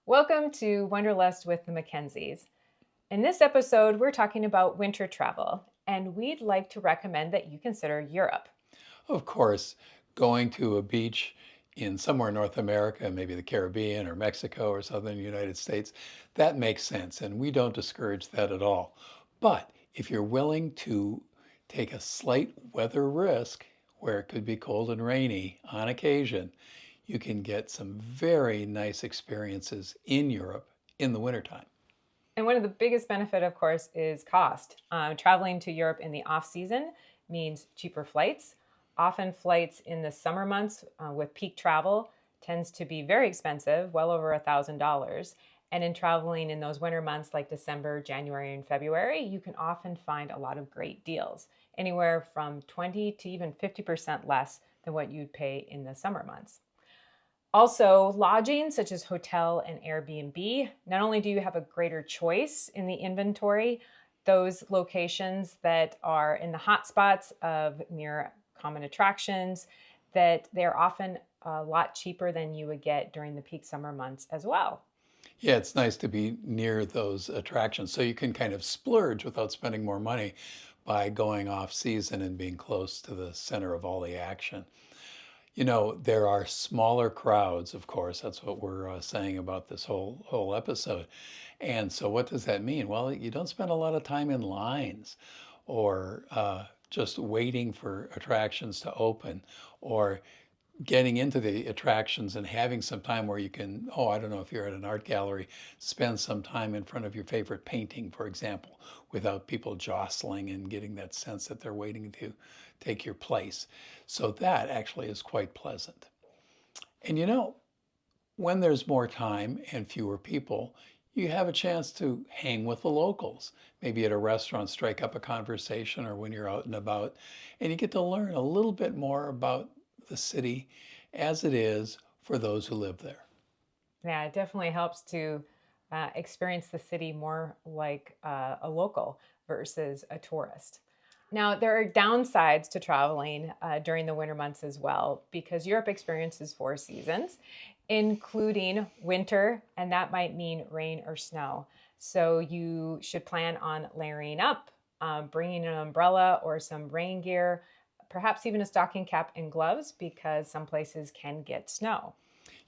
Welcome to Wanderlust with the Mackenzies. In this episode, we're talking about winter travel, and we'd like to recommend that you consider Europe. Of course, going to a beach in somewhere in North America, maybe the Caribbean or Mexico or southern United States, that makes sense, and we don't discourage that at all. But if you're willing to take a slight weather risk where it could be cold and rainy on occasion, you can get some very nice experiences in Europe in the wintertime. And one of the biggest benefit, of course, is cost. Traveling to Europe in the off season means cheaper flights. Often flights in the summer months with peak travel tends to be very expensive, well over $1,000. And in traveling in those winter months like December, January, and February, you can often find a lot of great deals, anywhere from 20 to even 50% less than what you'd pay in the summer months. Also, lodging such as hotel and Airbnb, not only do you have a greater choice in the inventory, those locations that are in the hot spots of near common attractions, that they're often a lot cheaper than you would get during the peak summer months as well. Yeah, it's nice to be near those attractions so you can kind of splurge without spending more money by going off season and being close to the center of all the action. There are smaller crowds, of course. That's what we're saying about this whole episode. And so, what does that mean? Well, you don't spend a lot of time in lines, or just waiting for attractions to open, or getting into the attractions and having some time where you can, oh, I don't know, if you're at an art gallery, spend some time in front of your favorite painting, for example, without people jostling and getting that sense that they're waiting to take your place. So that actually is quite pleasant. And when there's more time and fewer people, you have a chance to hang with the locals, maybe at a restaurant, strike up a conversation, or when you're out and about, and you get to learn a little bit more about the city as it is for those who live there. Yeah, it definitely helps to experience the city more like a local versus a tourist. Now, there are downsides to traveling during the winter months as well, because Europe experiences four seasons, including winter, and that might mean rain or snow. So you should plan on layering up, bringing an umbrella or some rain gear, perhaps even a stocking cap and gloves, because some places can get snow.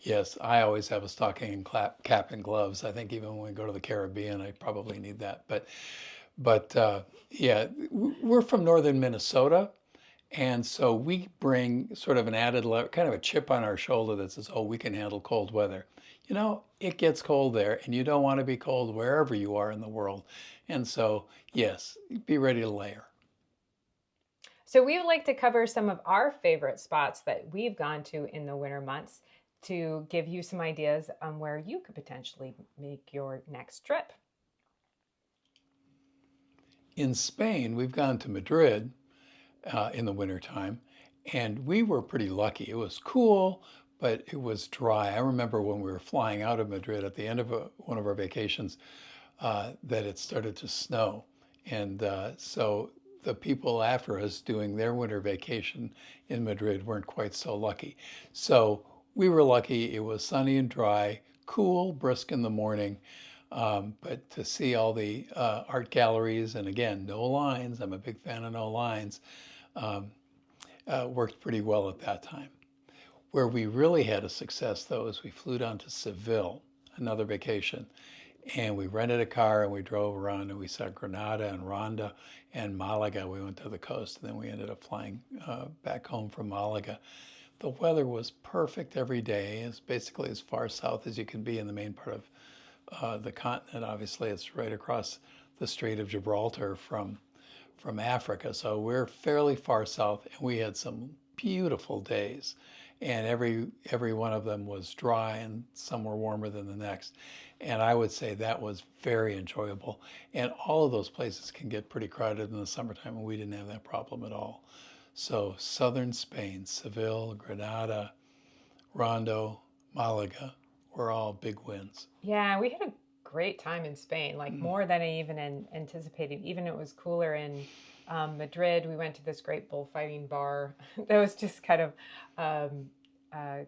Yes, I always have a stocking and cap and gloves. I think even when we go to the Caribbean, I probably need that. But yeah, we're from northern Minnesota, and so we bring sort of an added kind of a chip on our shoulder that says, "Oh, we can handle cold weather." It gets cold there, and you don't want to be cold wherever you are in the world. And so, yes, be ready to layer. So we would like to cover some of our favorite spots that we've gone to in the winter months to give you some ideas on where you could potentially make your next trip. In Spain, we've gone to Madrid in the wintertime, and we were pretty lucky. It was cool, but it was dry. I remember when we were flying out of Madrid at the end of one of our vacations that it started to snow. And so the people after us doing their winter vacation in Madrid weren't quite so lucky. So we were lucky. It was sunny and dry, cool, brisk in the morning. But to see all the art galleries, and again, no lines, I'm a big fan of no lines, um, worked pretty well at that time. Where we really had a success, though, is we flew down to Seville, another vacation, and we rented a car and we drove around and we saw Granada and Ronda and Malaga. We went to the coast and then we ended up flying back home from Malaga. The weather was perfect every day. It's basically as far south as you can be in the main part of the continent. Obviously, it's right across the Strait of Gibraltar from Africa. So we're fairly far south, and we had some beautiful days. And every one of them was dry, and some were warmer than the next. And I would say that was very enjoyable. And all of those places can get pretty crowded in the summertime, and we didn't have that problem at all. So southern Spain, Seville, Granada, Rondo, Malaga were all big wins. Yeah, we had a great time in Spain, like more than I even anticipated. Even it was cooler in Madrid. We went to this great bullfighting bar that was just kind of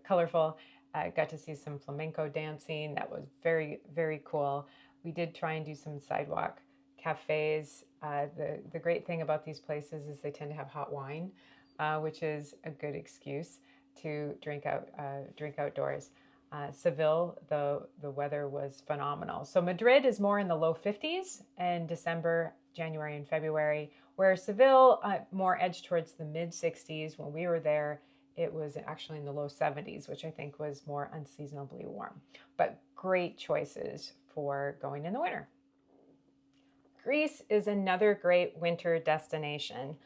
colorful. I got to see some flamenco dancing. That was very, very cool. We did try and do some sidewalk cafes. The great thing about these places is they tend to have hot wine, which is a good excuse to drink outdoors. Seville, the weather was phenomenal. So Madrid is more in the low 50s in December, January, and February, where Seville more edged towards the mid 60s. When we were there, it was actually in the low 70s, which I think was more unseasonably warm. But great choices for going in the winter. Greece is another great winter destination.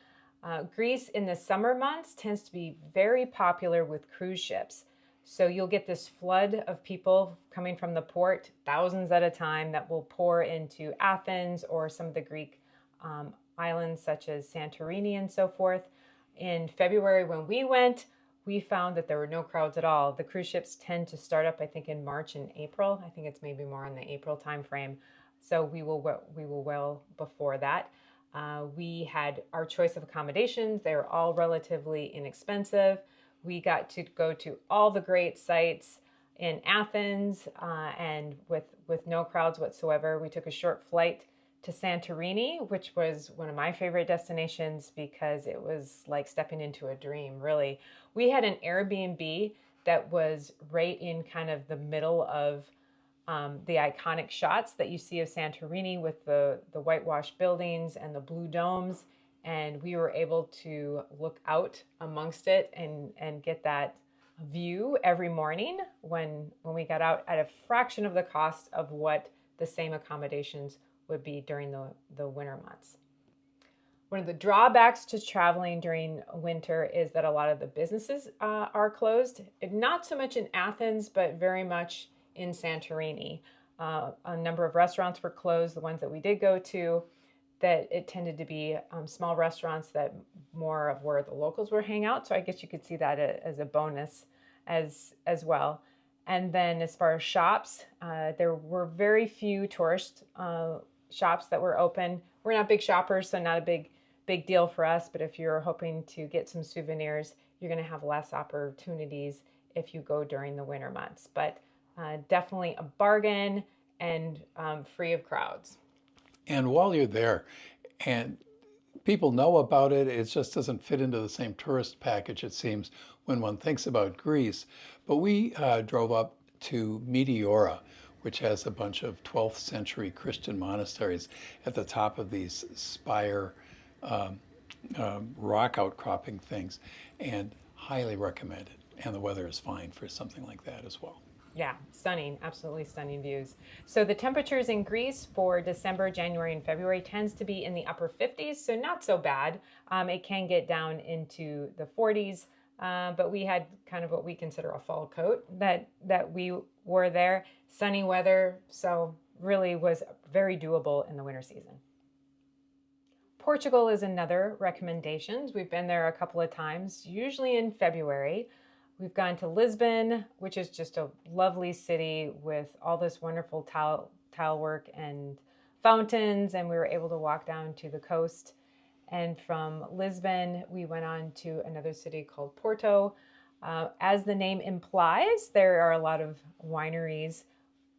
Greece in the summer months tends to be very popular with cruise ships. So you'll get this flood of people coming from the port, thousands at a time, that will pour into Athens or some of the Greek islands such as Santorini and so forth. In February when we went, we found that there were no crowds at all. The cruise ships tend to start up, I think, in March and April. I think it's maybe more in the April timeframe. So we will well before that. We had our choice of accommodations. They were all relatively inexpensive. We got to go to all the great sites in Athens and with no crowds whatsoever. We took a short flight to Santorini, which was one of my favorite destinations because it was like stepping into a dream, really. We had an Airbnb that was right in kind of the middle of the iconic shots that you see of Santorini with the whitewashed buildings and the blue domes. And we were able to look out amongst it and get that view every morning when we got out at a fraction of the cost of what the same accommodations would be during the winter months. One of the drawbacks to traveling during winter is that a lot of the businesses are closed. Not so much in Athens, but very much in Santorini. A number of restaurants were closed, the ones that we did go to, that it tended to be small restaurants that more of where the locals were hanging out. So I guess you could see that as a bonus as well. And then as far as shops, there were very few tourist shops that were open. We're not big shoppers, so not a big deal for us. But if you're hoping to get some souvenirs, you're going to have less opportunities if you go during the winter months. But definitely a bargain and free of crowds. And while you're there, and people know about it, it just doesn't fit into the same tourist package, it seems, when one thinks about Greece. But we drove up to Meteora, which has a bunch of 12th century Christian monasteries at the top of these spire rock outcropping things, and highly recommend it. And the weather is fine for something like that as well. Yeah, stunning, absolutely stunning views. So the temperatures in Greece for December, January, and February tends to be in the upper 50s, so not so bad. It can get down into the 40s, but we had kind of what we consider a fall coat that we wore there. Sunny weather, so really was very doable in the winter season. Portugal is another recommendation. We've been there a couple of times, usually in February. We've gone to Lisbon, which is just a lovely city with all this wonderful tile work and fountains, and we were able to walk down to the coast. And from Lisbon, we went on to another city called Porto. As the name implies, there are a lot of wineries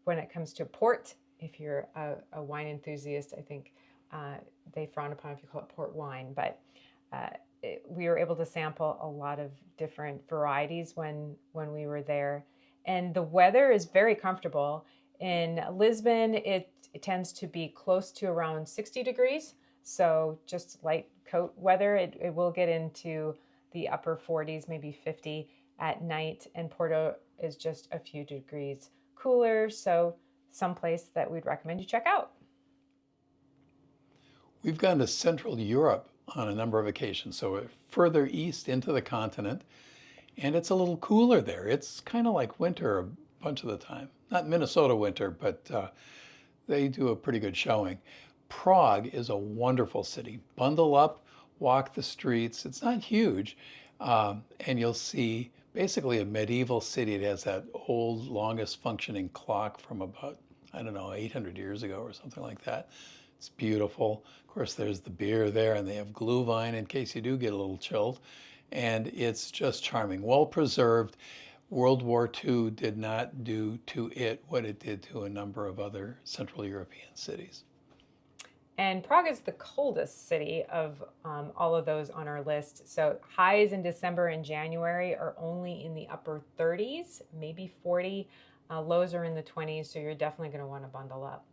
when it comes to port. If you're a wine enthusiast, I think they frown upon if you call it port wine, but we were able to sample a lot of different varieties when we were there. And the weather is very comfortable. In Lisbon, it tends to be close to around 60 degrees. So just light coat weather. It will get into the upper 40s, maybe 50 at night. And Porto is just a few degrees cooler. So someplace that we'd recommend you check out. We've gone to Central Europe on a number of occasions, so we're further east into the continent, and it's a little cooler there. It's kind of like winter a bunch of the time. Not Minnesota winter, but they do a pretty good showing. Prague is a wonderful city. Bundle up, walk the streets. It's not huge, and you'll see basically a medieval city. It has that old, longest functioning clock from about, 800 years ago or something like that. It's beautiful. Of course, there's the beer there, and they have glühwein in case you do get a little chilled. And it's just charming, well preserved. World War II did not do to it what it did to a number of other Central European cities. And Prague is the coldest city of all of those on our list. So highs in December and January are only in the upper 30s, maybe 40. Lows are in the 20s, so you're definitely going to want to bundle up.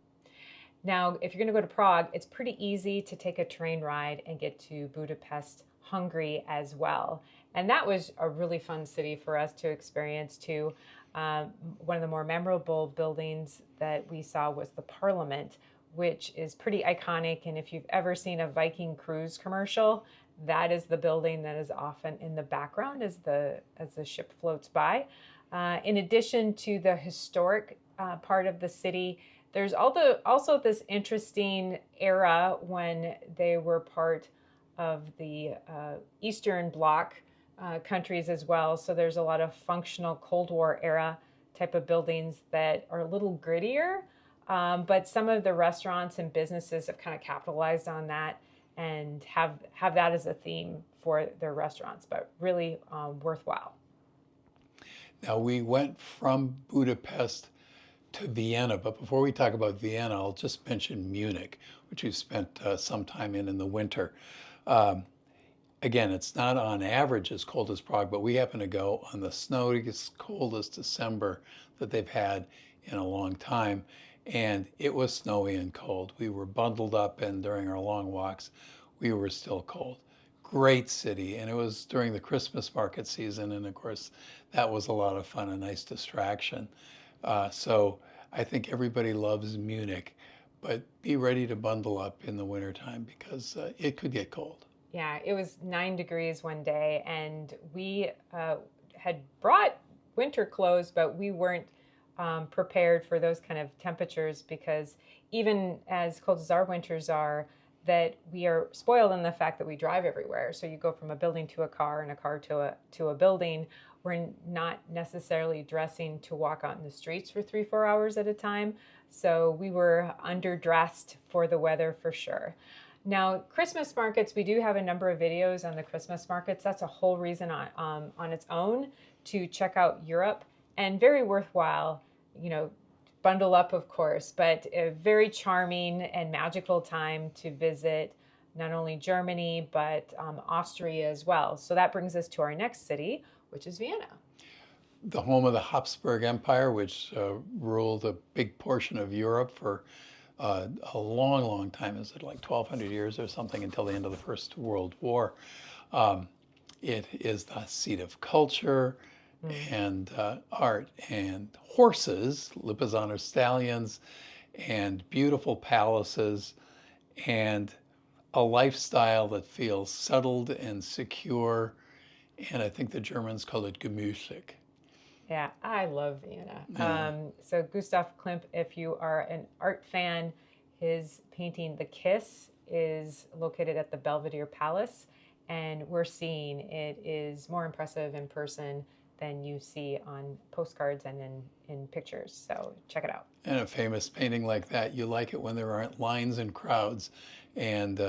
Now, if you're going to go to Prague, it's pretty easy to take a train ride and get to Budapest, Hungary as well. And that was a really fun city for us to experience too. One of the more memorable buildings that we saw was the Parliament, which is pretty iconic. And if you've ever seen a Viking cruise commercial, that is the building that is often in the background as the ship floats by. In addition to the historic part of the city, there's also this interesting era when they were part of the Eastern Bloc countries as well. So there's a lot of functional Cold War era type of buildings that are a little grittier. But some of the restaurants and businesses have kind of capitalized on that and have that as a theme for their restaurants, but really worthwhile. Now, we went from Budapest to Vienna, but before we talk about Vienna, I'll just mention Munich, which we spent some time in the winter. Again, it's not on average as cold as Prague, but we happened to go on the snowiest, coldest December that they've had in a long time. And it was snowy and cold. We were bundled up, and during our long walks, we were still cold. Great city, and it was during the Christmas market season, and of course, that was a lot of fun, a nice distraction. So I think everybody loves Munich, but be ready to bundle up in the wintertime because it could get cold. Yeah, it was 9 degrees one day, and we had brought winter clothes, but we weren't prepared for those kind of temperatures because even as cold as our winters are, that we are spoiled in the fact that we drive everywhere. So you go from a building to a car and a car to a building. We're not necessarily dressing to walk out in the streets for 3-4 hours at a time. So we were underdressed for the weather for sure. Now, Christmas markets, we do have a number of videos on the Christmas markets. That's a whole reason on its own to check out Europe, and very worthwhile, bundle up, of course, but a very charming and magical time to visit not only Germany, but Austria as well. So that brings us to our next city, which is Vienna. The home of the Habsburg Empire, which ruled a big portion of Europe for a long, long time. Is it like 1,200 years or something until the end of the First World War? It is the seat of culture and art and horses, Lipizzaner stallions, and beautiful palaces, and a lifestyle that feels settled and secure. And I think the Germans call it gemütlich. Yeah, I love Vienna. Yeah. So Gustav Klimt, if you are an art fan, his painting The Kiss is located at the Belvedere Palace, and we're seeing it is more impressive in person than you see on postcards and in pictures. So check it out. And a famous painting like that, you like it when there aren't lines and crowds. And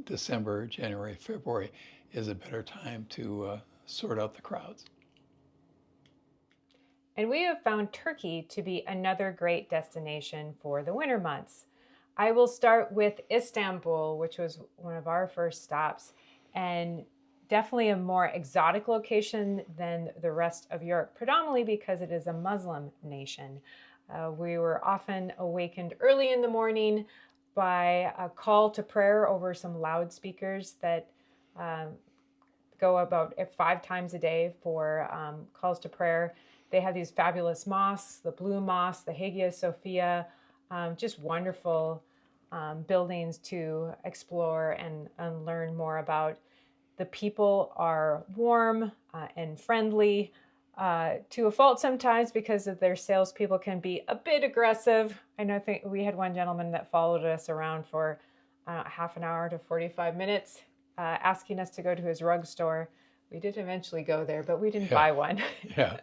December, January, February is a better time to sort out the crowds. And we have found Turkey to be another great destination for the winter months. I will start with Istanbul, which was one of our first stops, and definitely a more exotic location than the rest of Europe, predominantly because it is a Muslim nation. We were often awakened early in the morning by a call to prayer over some loudspeakers that go about 5 times a day for calls to prayer. They have these fabulous mosques, the Blue Mosque, the Hagia Sophia, just wonderful buildings to explore and learn more about. The people are warm and friendly to a fault sometimes because of their salespeople can be a bit aggressive. I think we had one gentleman that followed us around for half an hour to 45 minutes, asking us to go to his rug store. We did eventually go there, but we didn't buy one. Yeah.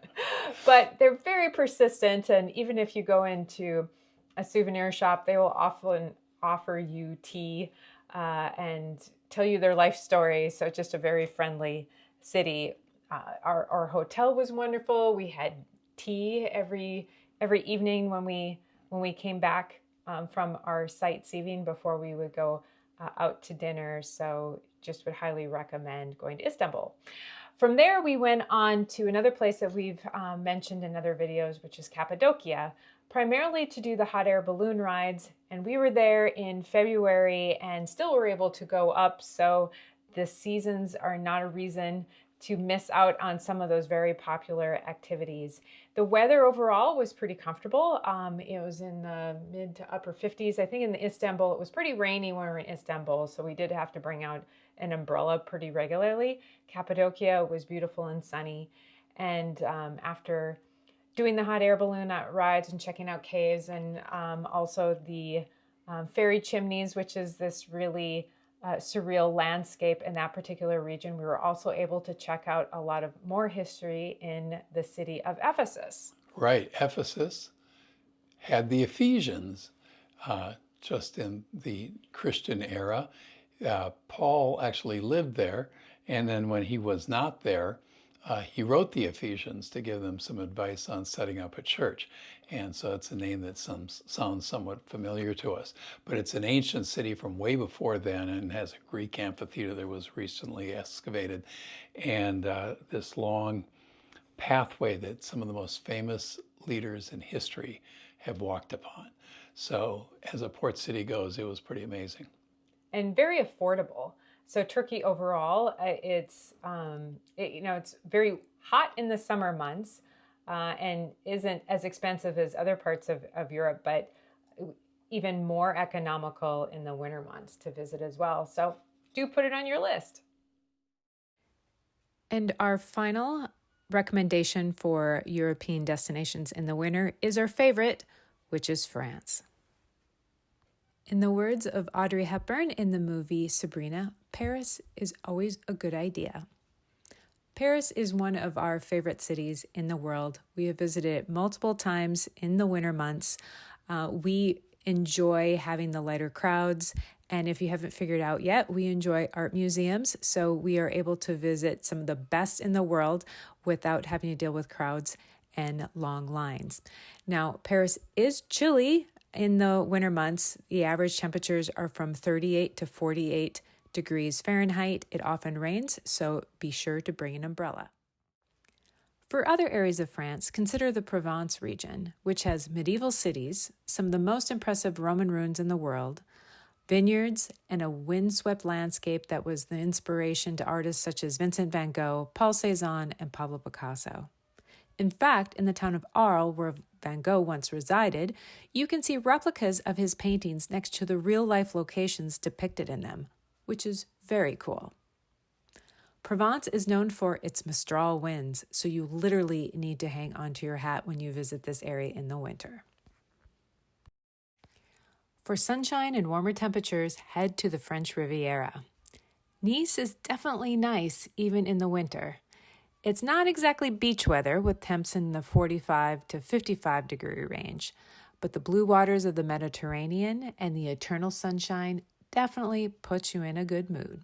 But they're very persistent, and even if you go into a souvenir shop, they will often offer you tea and tell you their life story. So just a very friendly city. Our hotel was wonderful. We had tea every evening when we came back from our sightseeing before we would go out to dinner. So just would highly recommend going to Istanbul. From there, we went on to another place that we've mentioned in other videos, which is Cappadocia, primarily to do the hot air balloon rides. And we were there in February and still were able to go up. So the seasons are not a reason to miss out on some of those very popular activities. The weather overall was pretty comfortable. It was in the mid to upper 50s. I think in Istanbul, it was pretty rainy when we were in Istanbul, so we did have to bring out an umbrella pretty regularly. Cappadocia was beautiful and sunny. And after doing the hot air balloon rides and checking out caves and also the fairy chimneys, which is this really surreal landscape in that particular region, we were also able to check out a lot of more history in the city of Ephesus. Right. Ephesus had the Ephesians just in the Christian era. Paul actually lived there, and then when he was not there, he wrote the Ephesians to give them some advice on setting up a church. And so it's a name that sounds somewhat familiar to us. But it's an ancient city from way before then and has a Greek amphitheater that was recently excavated. And this long pathway that some of the most famous leaders in history have walked upon. So as a port city goes, it was pretty amazing. And very affordable. So Turkey overall, it's very hot in the summer months and isn't as expensive as other parts of Europe, but even more economical in the winter months to visit as well. So do put it on your list. And our final recommendation for European destinations in the winter is our favorite, which is France. In the words of Audrey Hepburn in the movie Sabrina, Paris is always a good idea. Paris is one of our favorite cities in the world. We have visited it multiple times in the winter months. We enjoy having the lighter crowds, and if you haven't figured out yet, we enjoy art museums, so we are able to visit some of the best in the world without having to deal with crowds and long lines. Now, Paris is chilly. In the winter months, the average temperatures are from 38 to 48 degrees Fahrenheit. It often rains, so be sure to bring an umbrella. For other areas of France, consider the Provence region, which has medieval cities, some of the most impressive Roman ruins in the world, vineyards, and a windswept landscape that was the inspiration to artists such as Vincent van Gogh, Paul Cézanne, and Pablo Picasso. In fact, in the town of Arles, where Van Gogh once resided, you can see replicas of his paintings next to the real-life locations depicted in them, which is very cool. Provence is known for its Mistral winds, so you literally need to hang onto your hat when you visit this area in the winter. For sunshine and warmer temperatures, head to the French Riviera. Nice is definitely nice even in the winter. It's not exactly beach weather with temps in the 45 to 55 degree range, but the blue waters of the Mediterranean and the eternal sunshine definitely puts you in a good mood.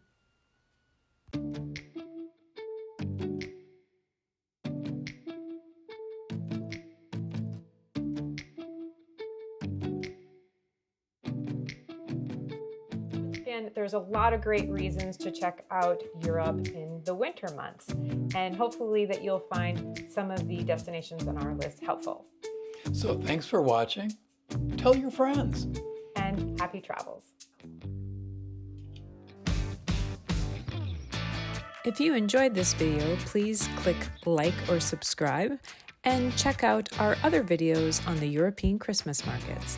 Again, there's a lot of great reasons to check out Europe in the winter months, and hopefully that you'll find some of the destinations on our list helpful. So thanks for watching. Tell your friends. And happy travels. If you enjoyed this video, please click like or subscribe and check out our other videos on the European Christmas markets.